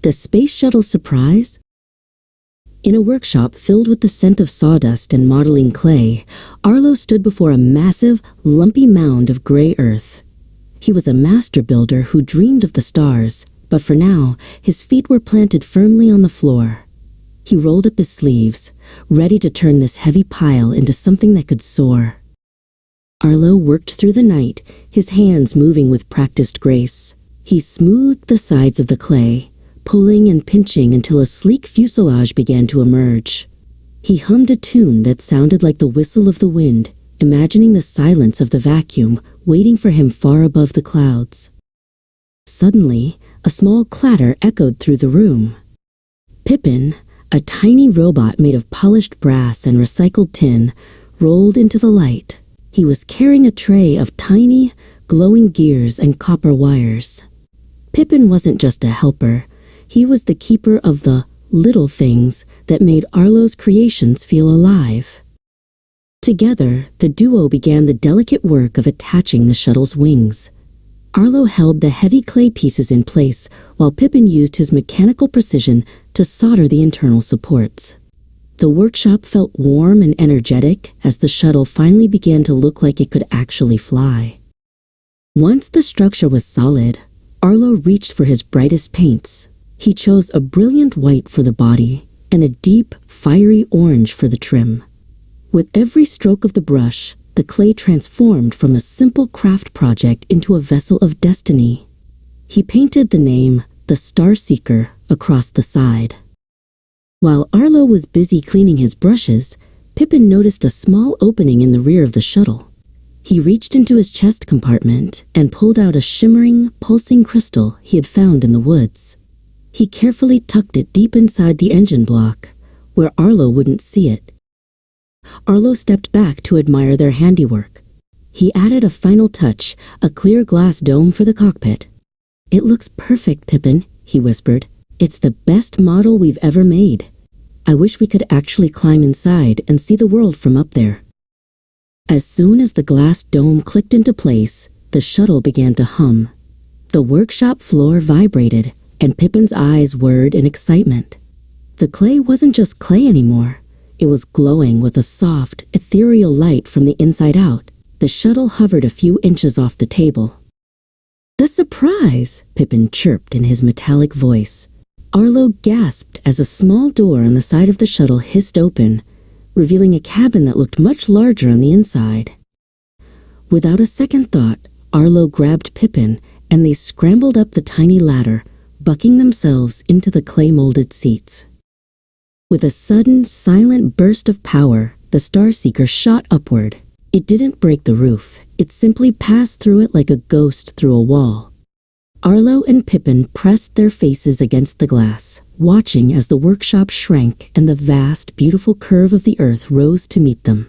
The space shuttle surprise? In a workshop filled with the scent of sawdust and modeling clay, Arlo stood before a massive, lumpy mound of gray earth. He was a master builder who dreamed of the stars, but for now, his feet were planted firmly on the floor. He rolled up his sleeves, ready to turn this heavy pile into something that could soar. Arlo worked through the night, his hands moving with practiced grace. He smoothed the sides of the clay, pulling and pinching until a sleek fuselage began to emerge. He hummed a tune that sounded like the whistle of the wind, imagining the silence of the vacuum waiting for him far above the clouds. Suddenly, a small clatter echoed through the room. Pippin, a tiny robot made of polished brass and recycled tin, rolled into the light. He was carrying a tray of tiny, glowing gears and copper wires. Pippin wasn't just a helper. He was the keeper of the little things that made Arlo's creations feel alive. Together, the duo began the delicate work of attaching the shuttle's wings. Arlo held the heavy clay pieces in place, while Pippin used his mechanical precision to solder the internal supports. The workshop felt warm and energetic as the shuttle finally began to look like it could actually fly. Once the structure was solid, Arlo reached for his brightest paints. He chose a brilliant white for the body and a deep, fiery orange for the trim. With every stroke of the brush, the clay transformed from a simple craft project into a vessel of destiny. He painted the name, the Star Seeker, across the side. While Arlo was busy cleaning his brushes, Pippin noticed a small opening in the rear of the shuttle. He reached into his chest compartment and pulled out a shimmering, pulsing crystal he had found in the woods. He carefully tucked it deep inside the engine block, where Arlo wouldn't see it. Arlo stepped back to admire their handiwork. He added a final touch, a clear glass dome for the cockpit. "It looks perfect, Pippin," he whispered. "It's the best model we've ever made. I wish we could actually climb inside and see the world from up there." As soon as the glass dome clicked into place, the shuttle began to hum. The workshop floor vibrated, and Pippin's eyes whirred in excitement. The clay wasn't just clay anymore. It was glowing with a soft, ethereal light from the inside out. The shuttle hovered a few inches off the table. "The surprise!" Pippin chirped in his metallic voice. Arlo gasped as a small door on the side of the shuttle hissed open, revealing a cabin that looked much larger on the inside. Without a second thought, Arlo grabbed Pippin, and they scrambled up the tiny ladder, bucking themselves into the clay-molded seats. With a sudden, silent burst of power, the Starseeker shot upward. It didn't break the roof. It simply passed through it like a ghost through a wall. Arlo and Pippin pressed their faces against the glass, watching as the workshop shrank and the vast, beautiful curve of the earth rose to meet them.